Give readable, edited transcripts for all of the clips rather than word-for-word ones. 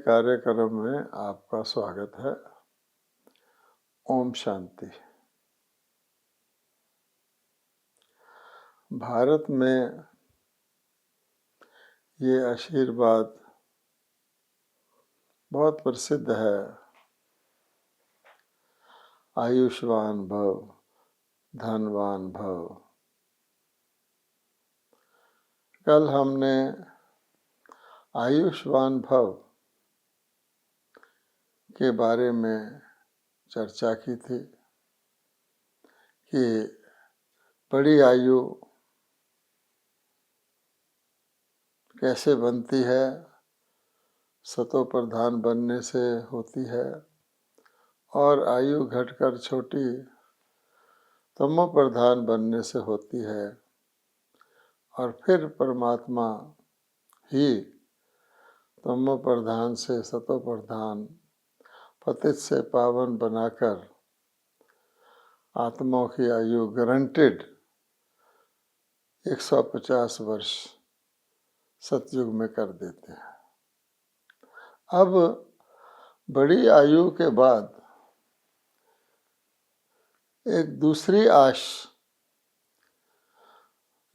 कार्यक्रम में आपका स्वागत है। ओम शांति। भारत में ये आशीर्वाद बहुत प्रसिद्ध है, आयुष्मान भव, धनवान भव। कल हमने आयुष्मान भव के बारे में चर्चा की थी कि बड़ी आयु कैसे बनती है, सतो प्रधान बनने से होती है और आयु घटकर छोटी तमो प्रधान बनने से होती है और फिर परमात्मा ही तमो प्रधान से सतो प्रधान, पतित से पावन बनाकर आत्माओं की आयु गारंटेड 150 वर्ष सतयुग में कर देते हैं। अब बड़ी आयु के बाद एक दूसरी आश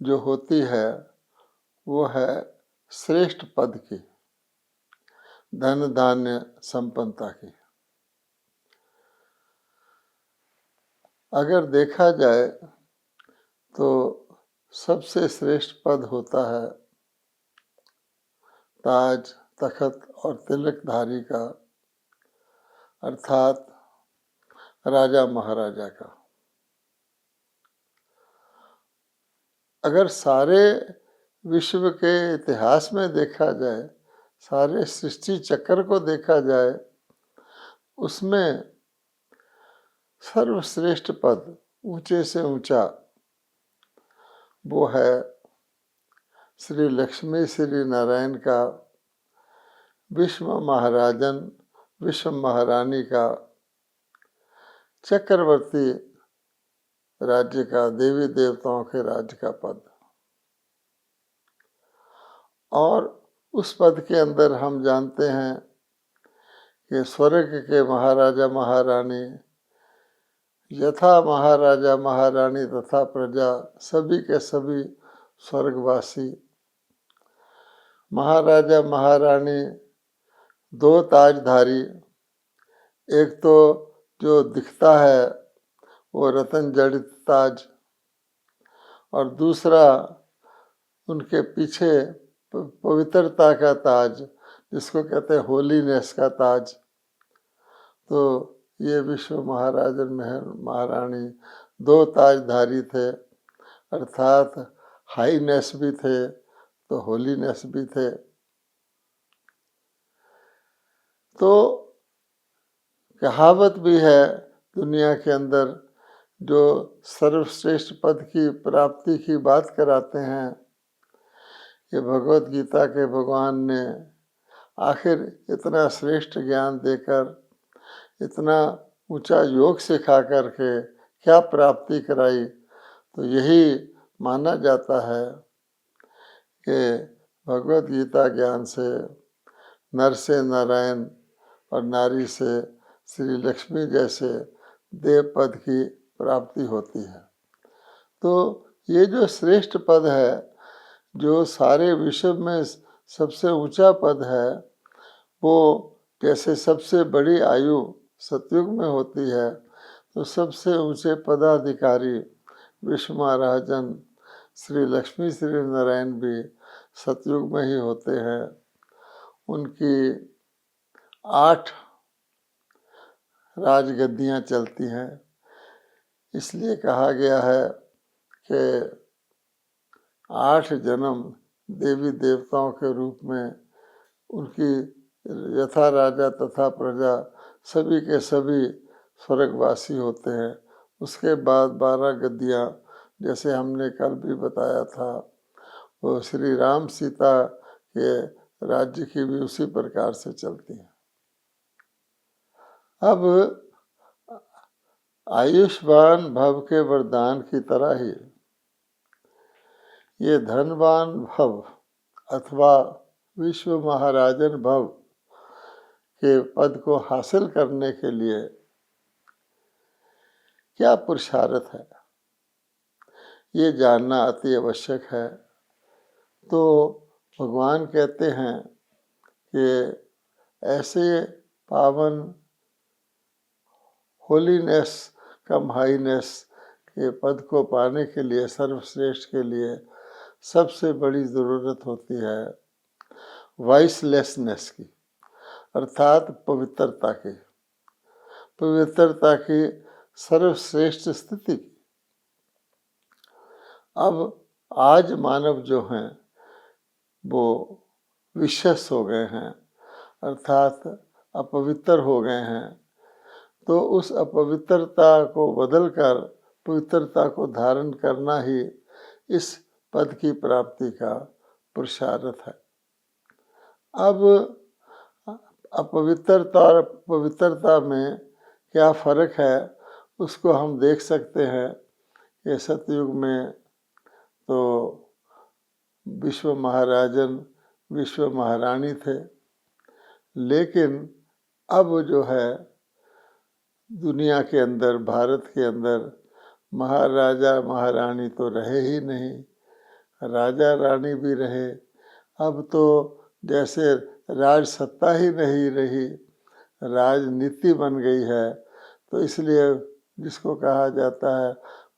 जो होती है वो है श्रेष्ठ पद की, धन धान्य संपन्नता की। अगर देखा जाए तो सबसे श्रेष्ठ पद होता है ताज, तखत और तिलकधारी का, अर्थात राजा महाराजा का। अगर सारे विश्व के इतिहास में देखा जाए, सारे सृष्टि चक्र को देखा जाए, उसमें सर्वश्रेष्ठ पद, ऊंचे से ऊंचा, वो है श्री लक्ष्मी श्री नारायण का, विश्व महाराजन, विश्व महारानी का, चक्रवर्ती राज्य का, देवी देवताओं के राज्य का पद। और उस पद के अंदर हम जानते हैं कि स्वर्ग के महाराजा महारानी, यथा महाराजा महारानी तथा प्रजा, सभी के सभी स्वर्गवासी। महाराजा महारानी दो ताजधारी, एक तो जो दिखता है वो रतन जड़ित ताज, और दूसरा उनके पीछे पवित्रता का ताज, जिसको कहते हैं होलीनेस का ताज। तो ये विश्व महाराजन महारानी दो ताजधारी थे, अर्थात हाईनेस भी थे तो होलीनेस भी थे। तो कहावत भी है दुनिया के अंदर, जो सर्वश्रेष्ठ पद की प्राप्ति की बात कराते हैं, कि भगवत गीता के भगवान ने आखिर इतना श्रेष्ठ ज्ञान देकर, इतना ऊंचा योग सिखा करके क्या प्राप्ति कराई। तो यही माना जाता है कि भगवत गीता ज्ञान से नर से नारायण और नारी से श्री लक्ष्मी जैसे देव पद की प्राप्ति होती है। तो ये जो श्रेष्ठ पद है, जो सारे विश्व में सबसे ऊंचा पद है, वो जैसे सबसे बड़ी आयु सतयुग में होती है, तो सबसे ऊंचे पदाधिकारी विश्व महाराजन श्री लक्ष्मी श्री नारायण भी सतयुग में ही होते हैं। उनकी 8 राजगद्दियाँ चलती हैं। इसलिए कहा गया है कि 8 जन्म देवी देवताओं के रूप में उनकी यथा राजा तथा प्रजा सभी के सभी स्वर्गवासी होते हैं। उसके बाद 12 गद्दियाँ, जैसे हमने कल भी बताया था, वो श्री राम सीता के राज्य की भी उसी प्रकार से चलती हैं। अब आयुष्मान भव के वरदान की तरह ही ये धनवान भव अथवा विश्व महाराजन भव, के पद को हासिल करने के लिए क्या पुरुषार्थ है, ये जानना अति आवश्यक है। तो भगवान कहते हैं कि ऐसे पावन होलीनेस कम हाईनेस के पद को पाने के लिए, सर्वश्रेष्ठ के लिए सबसे बड़ी ज़रूरत होती है वाइसलेसनेस की, अर्थात पवित्रता की, पवित्रता की सर्वश्रेष्ठ स्थिति की। अब आज मानव जो हैं वो विशेष हो गए हैं, अर्थात अपवित्र हो गए हैं। तो उस अपवित्रता को बदलकर पवित्रता को धारण करना ही इस पद की प्राप्ति का पुरुषार्थ है। अब अपवित्रता और पवित्रता में क्या फर्क है उसको हम देख सकते हैं कि सतयुग में तो विश्व महाराजन, विश्व महारानी थे, लेकिन अब जो है दुनिया के अंदर, भारत के अंदर महाराजा महारानी तो रहे ही नहीं, राजा रानी भी रहे। अब तो जैसे राज सत्ता ही नहीं रही, राजनीति बन गई है। तो इसलिए जिसको कहा जाता है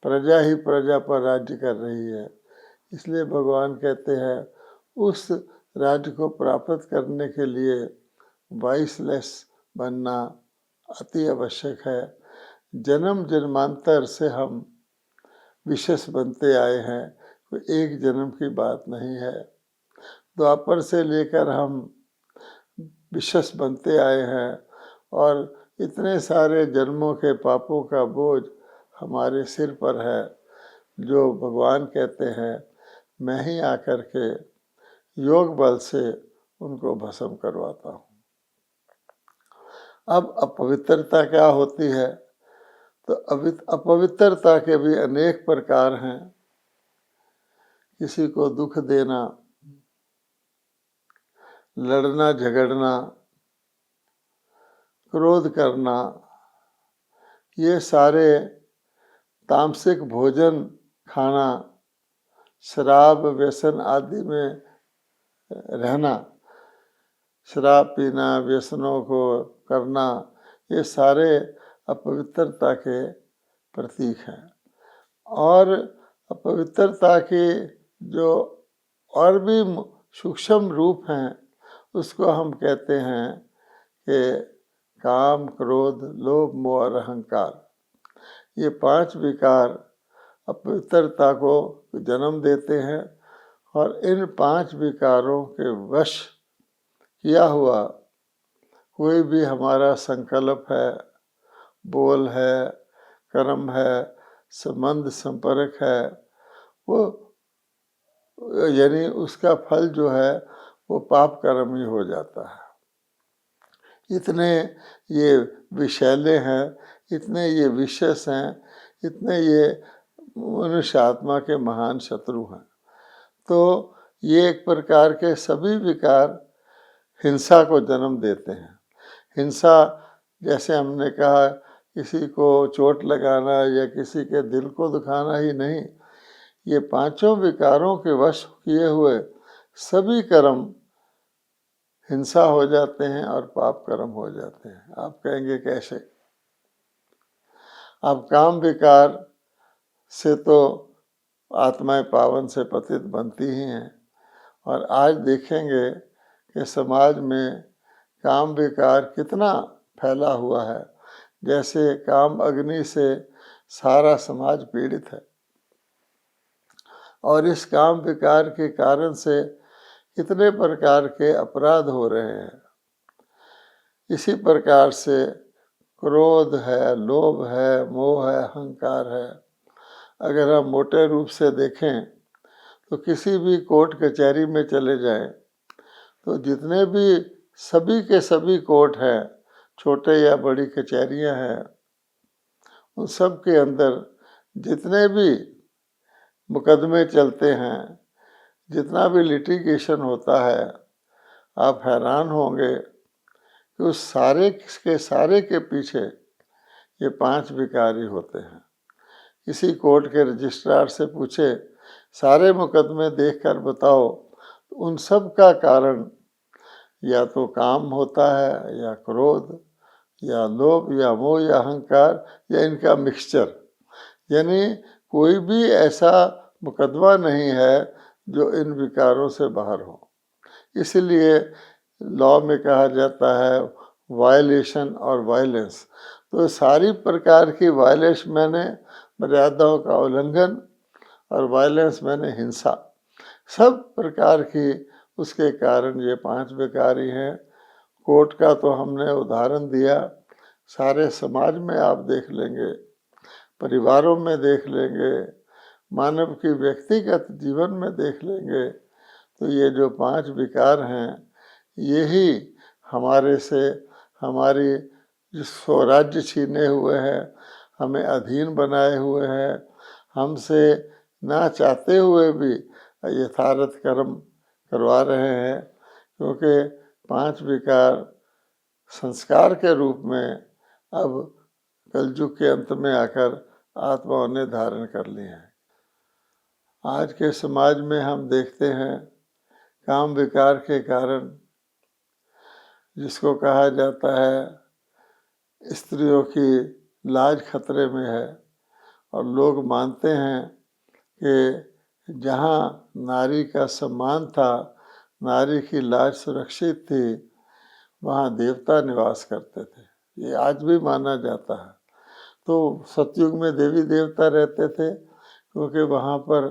प्रजा ही प्रजा पर राज्य कर रही है। इसलिए भगवान कहते हैं उस राज्य को प्राप्त करने के लिए वाइसलेस बनना अति आवश्यक है। जन्म जन्मांतर से हम विशेष बनते आए हैं, कोई एक जन्म की बात नहीं है। द्वापर से लेकर हम विशेष बनते आए हैं और इतने सारे जन्मों के पापों का बोझ हमारे सिर पर है, जो भगवान कहते हैं मैं ही आकर के योग बल से उनको भस्म करवाता हूँ। अब अपवित्रता क्या होती है? तो अपवित्रता के भी अनेक प्रकार हैं। किसी को दुख देना, लड़ना झगड़ना, क्रोध करना, ये सारे तामसिक भोजन खाना, शराब व्यसन आदि में रहना, शराब पीना, व्यसनों को करना, ये सारे अपवित्रता के प्रतीक हैं। और अपवित्रता के जो और भी सूक्ष्म रूप हैं उसको हम कहते हैं कि काम, क्रोध, लोभ, मोह और अहंकार। ये 5 विकार अपवित्रता को जन्म देते हैं और इन 5 विकारों के वश किया हुआ कोई भी हमारा संकल्प है, बोल है, कर्म है, संबंध संपर्क है, वो यानी उसका फल जो है वो पाप कर्म ही हो जाता है। इतने ये विषैले हैं, इतने ये विशेष हैं, इतने ये मनुष्य आत्मा के महान शत्रु हैं। तो ये एक प्रकार के सभी विकार हिंसा को जन्म देते हैं। हिंसा, जैसे हमने कहा, किसी को चोट लगाना या किसी के दिल को दुखाना ही नहीं, ये 5 विकारों के वश किए हुए सभी कर्म हिंसा हो जाते हैं और पाप कर्म हो जाते हैं। आप कहेंगे कैसे? अब काम विकार से तो आत्माएं पावन से पतित बनती ही हैं, और आज देखेंगे कि समाज में काम विकार कितना फैला हुआ है। जैसे काम अग्नि से सारा समाज पीड़ित है, और इस काम विकार के कारण से कितने प्रकार के अपराध हो रहे हैं। इसी प्रकार से क्रोध है, लोभ है, मोह है, अहंकार है। अगर हम मोटे रूप से देखें तो किसी भी कोर्ट कचहरी में चले जाएं तो जितने भी सभी के सभी कोर्ट हैं, छोटे या बड़ी कचहरियां हैं, उन सब के अंदर जितने भी मुकदमे चलते हैं, जितना भी लिटिगेशन होता है, आप हैरान होंगे कि उस सारे के सारे के पीछे ये 5 विकारी होते हैं। किसी कोर्ट के रजिस्ट्रार से पूछे, सारे मुकदमे देखकर बताओ, उन सब का कारण या तो काम होता है, या क्रोध, या लोभ, या मोह, या अहंकार, या इनका मिक्सचर। यानी कोई भी ऐसा मुकदमा नहीं है जो इन विकारों से बाहर हो। इसलिए लॉ में कहा जाता है वायलेशन और वायलेंस। तो सारी प्रकार की वायलेंस मैंने मर्यादाओं का उल्लंघन, और वायलेंस मैंने हिंसा, सब प्रकार की उसके कारण ये 5 विकारी हैं। कोर्ट का तो हमने उदाहरण दिया, सारे समाज में आप देख लेंगे, परिवारों में देख लेंगे, मानव की व्यक्तिगत जीवन में देख लेंगे, तो ये जो 5 विकार हैं, यही हमारे से हमारी जो स्वराज्य छीने हुए हैं, हमें अधीन बनाए हुए हैं, हमसे ना चाहते हुए भी यथार्थ कर्म करवा रहे हैं, क्योंकि 5 विकार संस्कार के रूप में अब कलयुग के अंत में आकर आत्माओं ने धारण कर लिए हैं। आज के समाज में हम देखते हैं काम विकार के कारण, जिसको कहा जाता है स्त्रियों की लाज खतरे में है, और लोग मानते हैं कि जहाँ नारी का सम्मान था, नारी की लाज सुरक्षित थी, वहाँ देवता निवास करते थे। ये आज भी माना जाता है। तो सतयुग में देवी देवता रहते थे, क्योंकि वहाँ पर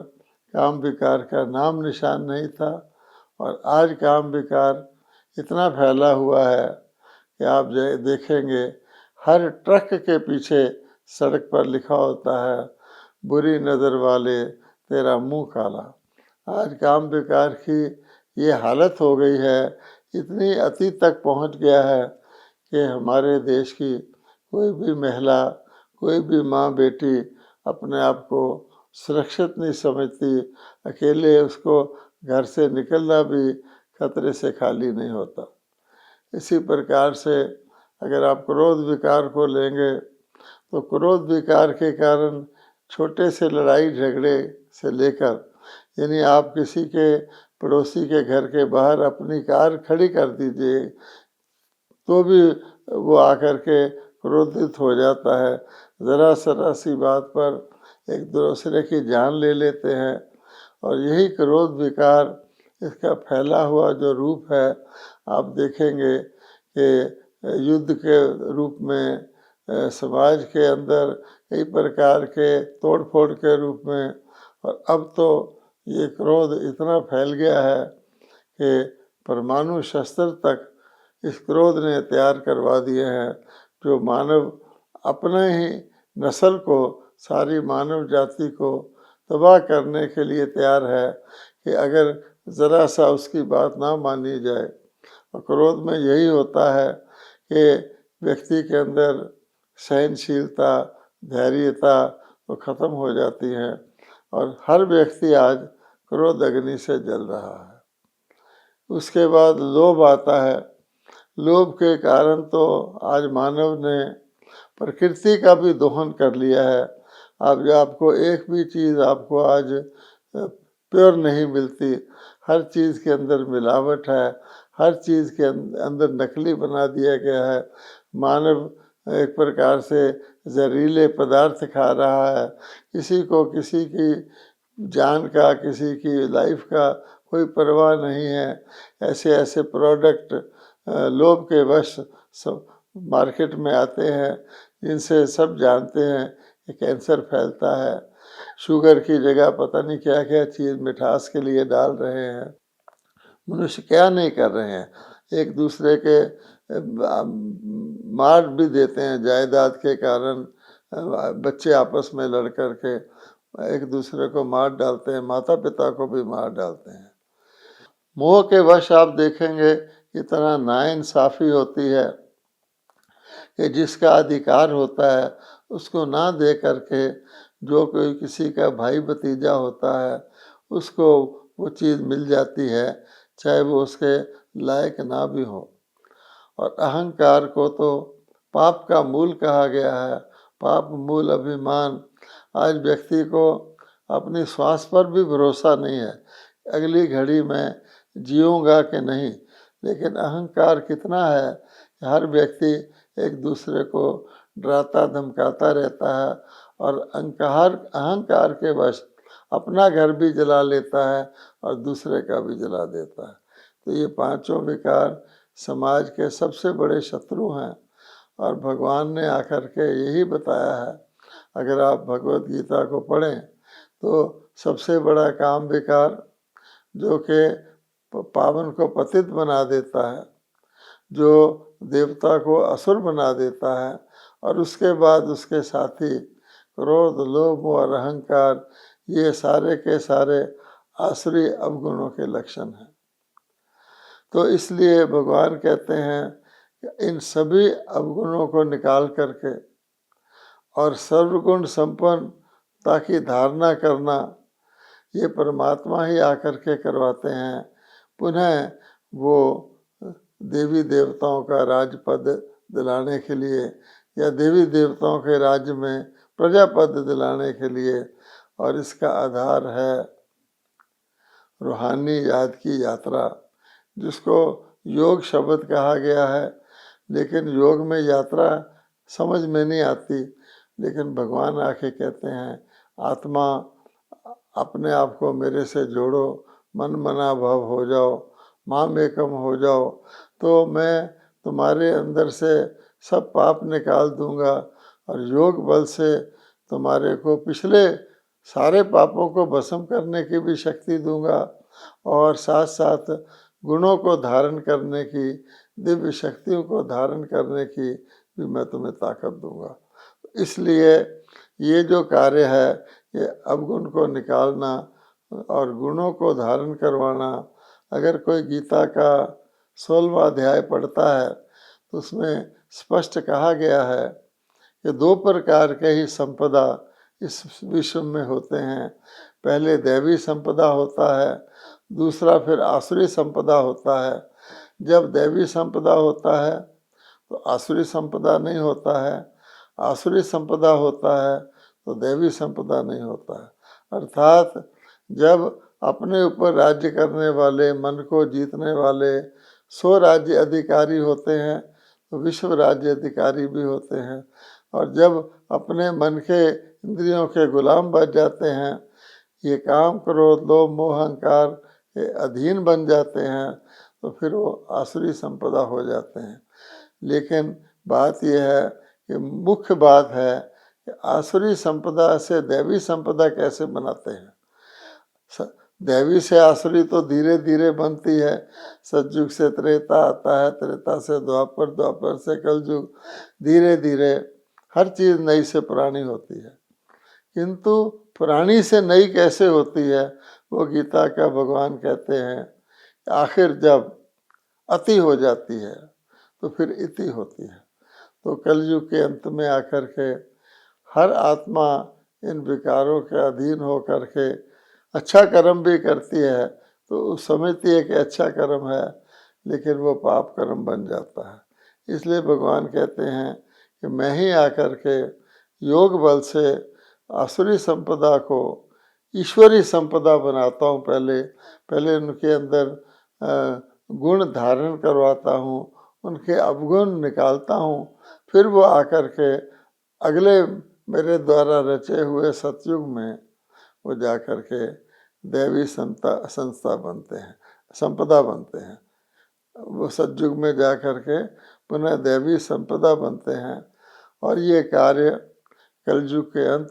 काम विकार का नाम निशान नहीं था। और आज काम विकार इतना फैला हुआ है कि आप देखेंगे हर ट्रक के पीछे सड़क पर लिखा होता है, बुरी नज़र वाले तेरा मुंह काला। आज काम विकार की ये हालत हो गई है, इतनी अति तक पहुंच गया है कि हमारे देश की कोई भी महिला, कोई भी माँ बेटी अपने आप को सुरक्षित नहीं समझती। अकेले उसको घर से निकलना भी खतरे से खाली नहीं होता। इसी प्रकार से अगर आप क्रोध विकार को लेंगे, तो क्रोध विकार के कारण छोटे से लड़ाई झगड़े से लेकर, यानी आप किसी के पड़ोसी के घर के बाहर अपनी कार खड़ी कर दीजिए तो भी वो आकर के क्रोधित हो जाता है। ज़रा सी बात पर एक दूसरे की जान ले लेते हैं। और यही क्रोध विकार, इसका फैला हुआ जो रूप है, आप देखेंगे कि युद्ध के रूप में, समाज के अंदर कई प्रकार के तोड़ फोड़ के रूप में, और अब तो ये क्रोध इतना फैल गया है कि परमाणु शस्त्र तक इस क्रोध ने तैयार करवा दिए हैं, जो मानव अपने ही नस्ल को, सारी मानव जाति को तबाह करने के लिए तैयार है कि अगर ज़रा सा उसकी बात ना मानी जाए। और क्रोध में यही होता है कि व्यक्ति के अंदर सहनशीलता, धैर्यता तो ख़त्म हो जाती है, और हर व्यक्ति आज क्रोध अग्नि से जल रहा है। उसके बाद लोभ आता है। लोभ के कारण तो आज मानव ने प्रकृति का भी दोहन कर लिया है। अब आपको एक भी चीज़ आपको आज प्योर नहीं मिलती, हर चीज़ के अंदर मिलावट है, हर चीज़ के अंदर नकली बना दिया गया है। मानव एक प्रकार से जहरीले पदार्थ खा रहा है। किसी को किसी की जान का, किसी की लाइफ का कोई परवाह नहीं है। ऐसे ऐसे प्रोडक्ट लोभ के वश सब मार्केट में आते हैं, जिनसे सब जानते हैं कि कैंसर फैलता है। शुगर की जगह पता नहीं क्या क्या चीज़ मिठास के लिए डाल रहे हैं। मनुष्य क्या नहीं कर रहे हैं, एक दूसरे के मार भी देते हैं जायदाद के कारण। बच्चे आपस में लड़ कर के एक दूसरे को मार डालते हैं, माता पिता को भी मार डालते हैं। मोह के वश आप देखेंगे कितना नाइंसाफ़ी होती है कि जिसका अधिकार होता है उसको ना दे करके, जो कोई किसी का भाई भतीजा होता है उसको वो चीज़ मिल जाती है, चाहे वो उसके लायक ना भी हो। और अहंकार को तो पाप का मूल कहा गया है। पाप मूल अभिमान। आज व्यक्ति को अपनी श्वास पर भी भरोसा नहीं है, अगली घड़ी में जीऊंगा कि नहीं। लेकिन अहंकार कितना है, हर व्यक्ति एक दूसरे को डराता धमकाता रहता है और अहंकार के वश अपना घर भी जला लेता है और दूसरे का भी जला देता है। तो ये पांचों विकार समाज के सबसे बड़े शत्रु हैं और भगवान ने आकर के यही बताया है। अगर आप भगवत गीता को पढ़ें तो सबसे बड़ा काम विकार जो कि पावन को पतित बना देता है, जो देवता को असुर बना देता है, और उसके बाद उसके साथी क्रोध लोभ और अहंकार, ये सारे के सारे आसुरी अवगुणों के लक्षण हैं। तो इसलिए भगवान कहते हैं कि इन सभी अवगुणों को निकाल करके और सर्वगुण संपन्नता की धारणा करना, ये परमात्मा ही आकर के करवाते हैं। पुनः वो देवी देवताओं का राजपद दिलाने के लिए या देवी देवताओं के राज्य में प्रजापद दिलाने के लिए, और इसका आधार है रूहानी याद की यात्रा, जिसको योग शब्द कहा गया है। लेकिन योग में यात्रा समझ में नहीं आती, लेकिन भगवान आके कहते हैं आत्मा अपने आप को मेरे से जोड़ो, मन मना भव हो जाओ, माम एकम हो जाओ, तो मैं तुम्हारे अंदर से सब पाप निकाल दूंगा और योग बल से तुम्हारे को पिछले सारे पापों को भस्म करने की भी शक्ति दूंगा और साथ साथ गुणों को धारण करने की, दिव्य शक्तियों को धारण करने की भी मैं तुम्हें ताकत दूंगा। इसलिए ये जो कार्य है, ये अवगुण को निकालना और गुणों को धारण करवाना। अगर कोई गीता का 16वां अध्याय पढ़ता है तो उसमें स्पष्ट कहा गया है कि दो प्रकार के ही संपदा इस विश्व में होते हैं। पहले दैवी संपदा होता है, दूसरा फिर आसुरी संपदा होता है। जब दैवी संपदा होता है तो आसुरी संपदा नहीं होता है, आसुरी संपदा होता है तो दैवी संपदा नहीं होता है। अर्थात जब अपने ऊपर राज्य करने वाले, मन को जीतने वाले 100 राज्य अधिकारी होते हैं तो विश्व राज्य अधिकारी भी होते हैं, और जब अपने मन के इंद्रियों के गुलाम बन जाते हैं, ये काम क्रोध लोभ मोह अहंकार के अधीन बन जाते हैं, तो फिर वो आसुरी संपदा हो जाते हैं। लेकिन बात यह है कि मुख्य बात है कि आसुरी संपदा से दैवी संपदा कैसे बनाते हैं। दैवी से आसुरी तो धीरे धीरे बनती है। सतयुग से त्रेता आता है, त्रेता से द्वापर, द्वापर से कलयुग, धीरे धीरे हर चीज नई से पुरानी होती है। किंतु पुरानी से नई कैसे होती है, वो गीता का भगवान कहते हैं आखिर जब अति हो जाती है तो फिर इति होती है। तो कलयुग के अंत में आकर के हर आत्मा इन विकारों के अधीन हो करके अच्छा कर्म भी करती है, तो समझती है कि अच्छा कर्म है, लेकिन वो पाप कर्म बन जाता है। इसलिए भगवान कहते हैं कि मैं ही आकर के योग बल से आसुरी संपदा को ईश्वरी संपदा बनाता हूँ। पहले उनके अंदर गुण धारण करवाता हूँ, उनके अवगुण निकालता हूँ, फिर वो आकर के अगले मेरे द्वारा रचे हुए सतयुग में वो जाकर के दैवी संस्था बनते हैं, संपदा बनते हैं। वो सतयुग में जाकर के पुनः दैवी संपदा बनते हैं। और ये कार्य कलयुग के अंत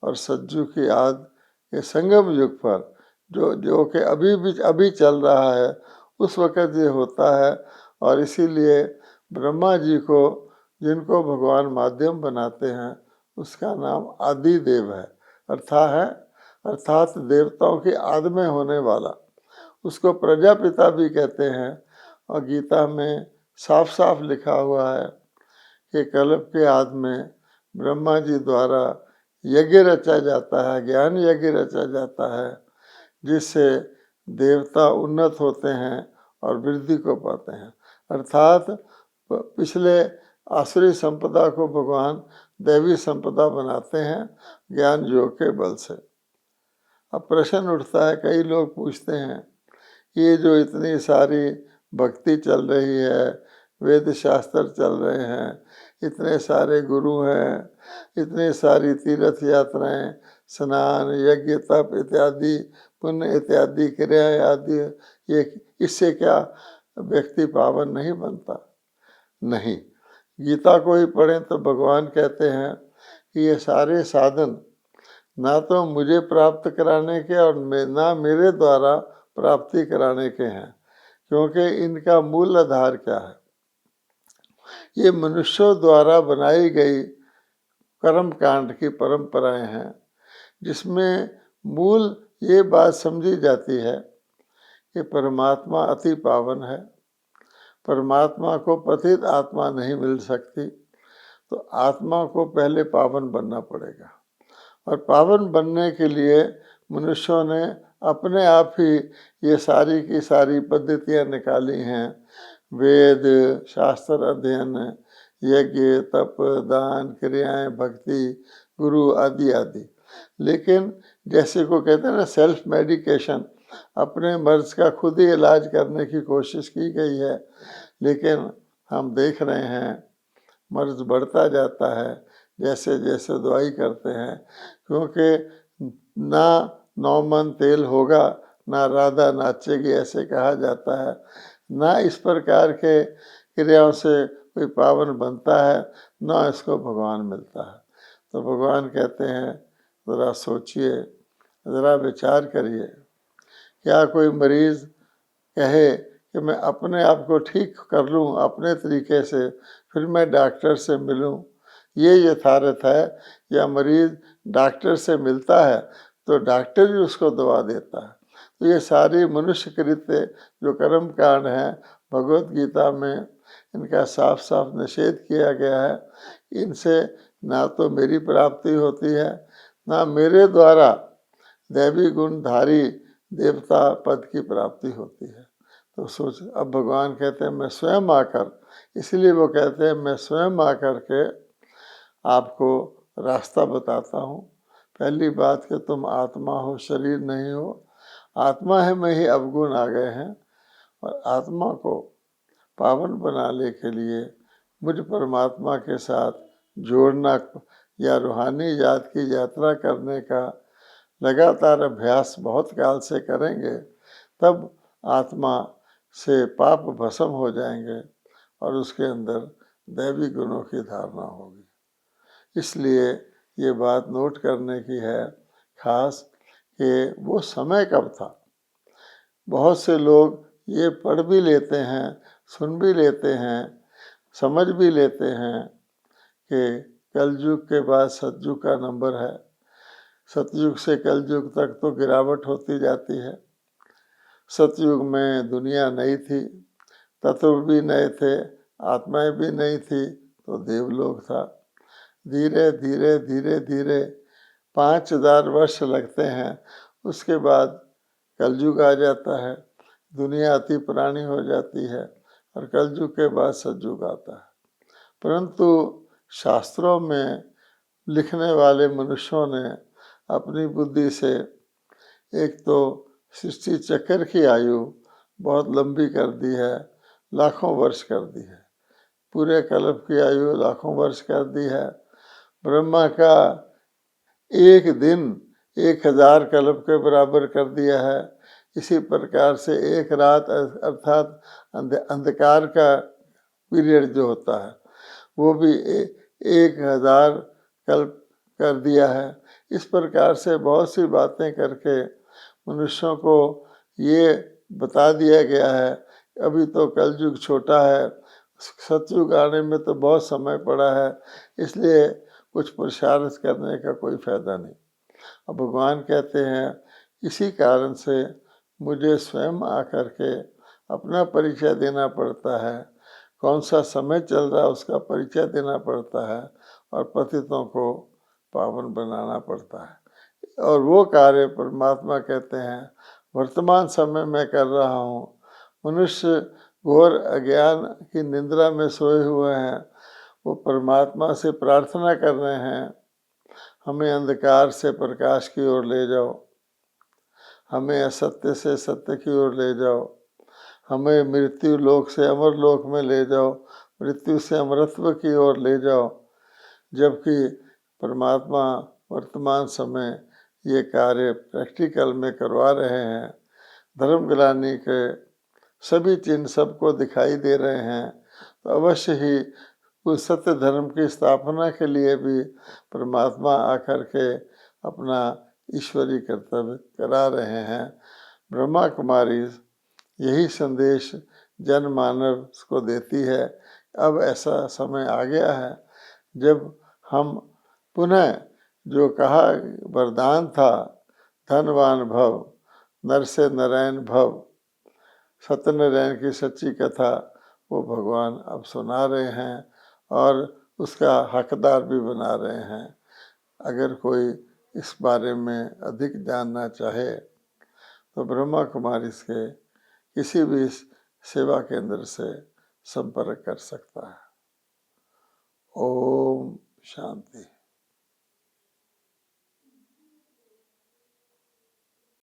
और सतयुग की आद के संगम युग पर जो कि अभी चल रहा है, उस वक़्त ये होता है। और इसीलिए ब्रह्मा जी को, जिनको भगवान माध्यम बनाते हैं, उसका नाम आदि देव है। अर्थात देवताओं की आदि में होने वाला, उसको प्रजापिता भी कहते हैं। और गीता में साफ साफ लिखा हुआ है कि कल्प के आदि में ब्रह्मा जी द्वारा यज्ञ रचा जाता है, ज्ञान यज्ञ रचा जाता है, जिससे देवता उन्नत होते हैं और वृद्धि को पाते हैं। अर्थात पिछले आसुरी संपदा को भगवान दैवी संपदा बनाते हैं ज्ञान योग के बल से। अब प्रश्न उठता है, कई लोग पूछते हैं ये जो इतनी सारी भक्ति चल रही है, वेद शास्त्र चल रहे हैं, इतने सारे गुरु हैं, इतनी सारी तीर्थ यात्राएं, स्नान, यज्ञ, तप इत्यादि, पुण्य इत्यादि क्रिया आदि, ये इससे क्या व्यक्ति पावन नहीं बनता? नहीं। गीता को ही पढ़ें तो भगवान कहते हैं कि ये सारे साधन ना तो मुझे प्राप्त कराने के और ना मेरे द्वारा प्राप्ति कराने के हैं, क्योंकि इनका मूल आधार क्या है? ये मनुष्यों द्वारा बनाई गई कर्म कांड की परंपराएं हैं, जिसमें मूल ये बात समझी जाती है कि परमात्मा अति पावन है, परमात्मा को पतित आत्मा नहीं मिल सकती, तो आत्मा को पहले पावन बनना पड़ेगा। और पावन बनने के लिए मनुष्यों ने अपने आप ही ये सारी की सारी पद्धतियाँ निकाली हैं, वेद शास्त्र अध्ययन, यज्ञ, तप, दान, क्रियाएं, भक्ति, गुरु आदि आदि। लेकिन जैसे को कहते हैं ना, सेल्फ मेडिकेशन, अपने मर्ज का खुद ही इलाज करने की कोशिश की गई है, लेकिन हम देख रहे हैं मर्ज बढ़ता जाता है जैसे जैसे दवाई करते हैं, क्योंकि ना 9 मन तेल होगा ना राधा नाचेगी, ऐसे कहा जाता है। ना इस प्रकार के क्रियाओं से कोई पावन बनता है, ना इसको भगवान मिलता है। तो भगवान कहते हैं ज़रा सोचिए, ज़रा विचार करिए। क्या कोई मरीज़ कहे कि मैं अपने आप को ठीक कर लूँ अपने तरीके से, फिर मैं डॉक्टर से मिलूँ? ये यथार्थ है? या मरीज़ डॉक्टर से मिलता है तो डॉक्टर ही उसको दवा देता है? तो ये सारी मनुष्य कृत्य जो कर्म कांड हैं, भगवत गीता में इनका साफ साफ निषेध किया गया है। इनसे ना तो मेरी प्राप्ति होती है, ना मेरे द्वारा दैवी गुणधारी देवता पद की प्राप्ति होती है। तो सोच, अब भगवान कहते हैं मैं स्वयं आकर, इसलिए वो कहते हैं मैं स्वयं आकर के आपको रास्ता बताता हूँ। पहली बात कि तुम आत्मा हो, शरीर नहीं हो। आत्मा है में ही अवगुण आ गए हैं, और आत्मा को पावन बनाने के लिए मुझ परमात्मा के साथ जोड़ना या रूहानी याद की यात्रा करने का लगातार अभ्यास बहुत काल से करेंगे, तब आत्मा से पाप भस्म हो जाएंगे और उसके अंदर दैवी गुणों की धारणा होगी। इसलिए ये बात नोट करने की है खास कि वो समय कब था। बहुत से लोग ये पढ़ भी लेते हैं, सुन भी लेते हैं, समझ भी लेते हैं कि कलयुग के बाद सतयुग का नंबर है, सतयुग से कलयुग तक तो गिरावट होती जाती है। सतयुग में दुनिया नई थी, तत्व भी नए थे, आत्माएं भी नई थी, तो देवलोक था। धीरे धीरे धीरे धीरे 5000 वर्ष लगते हैं, उसके बाद कलयुग आ जाता है, दुनिया अति पुरानी हो जाती है, और कलयुग के बाद सतयुग आता है। परंतु शास्त्रों में लिखने वाले मनुष्यों ने अपनी बुद्धि से एक तो सृष्टि चक्र की आयु बहुत लंबी कर दी है, लाखों वर्ष कर दी है। पूरे कल्प की आयु लाखों वर्ष कर दी है। ब्रह्मा का एक दिन 1000 कल्प के बराबर कर दिया है। इसी प्रकार से एक रात अर्थात अंधकार का पीरियड जो होता है वो भी 1000 कल्प कर दिया है। इस प्रकार से बहुत सी बातें करके मनुष्यों को ये बता दिया गया है, अभी तो कलयुग छोटा है, सतयुग आने में तो बहुत समय पड़ा है, इसलिए कुछ पुरुषार्थ करने का कोई फायदा नहीं। अब भगवान कहते हैं इसी कारण से मुझे स्वयं आकर के अपना परिचय देना पड़ता है, कौन सा समय चल रहा है उसका परिचय देना पड़ता है, और पतितों को पावन बनाना पड़ता है। और वो कार्य परमात्मा कहते हैं वर्तमान समय में कर रहा हूँ। मनुष्य घोर अज्ञान की निद्रा में सोए हुए हैं, वो परमात्मा से प्रार्थना कर रहे हैं, हमें अंधकार से प्रकाश की ओर ले जाओ, हमें असत्य से सत्य की ओर ले जाओ, हमें मृत्यु लोक से अमर लोक में ले जाओ, मृत्यु से अमरत्व की ओर ले जाओ। जबकि परमात्मा वर्तमान समय ये कार्य प्रैक्टिकल में करवा रहे हैं। धर्म ग्लानि के सभी चिन्ह सबको दिखाई दे रहे हैं, तो अवश्य ही उस सत्य धर्म की स्थापना के लिए भी परमात्मा आकर के अपना ईश्वरीय कर्तव्य करा रहे हैं। ब्रह्मा कुमारी यही संदेश जनमानव को देती है। अब ऐसा समय आ गया है जब हम पुनः जो कहा वरदान था, धनवान भव, नर से नारायण भव, सत्यनारायण की सच्ची कथा, वो भगवान अब सुना रहे हैं और उसका हकदार भी बना रहे हैं। अगर कोई इस बारे में अधिक जानना चाहे तो ब्रह्मा कुमारी के किसी भी सेवा केंद्र से संपर्क कर सकता है। ओम शांति।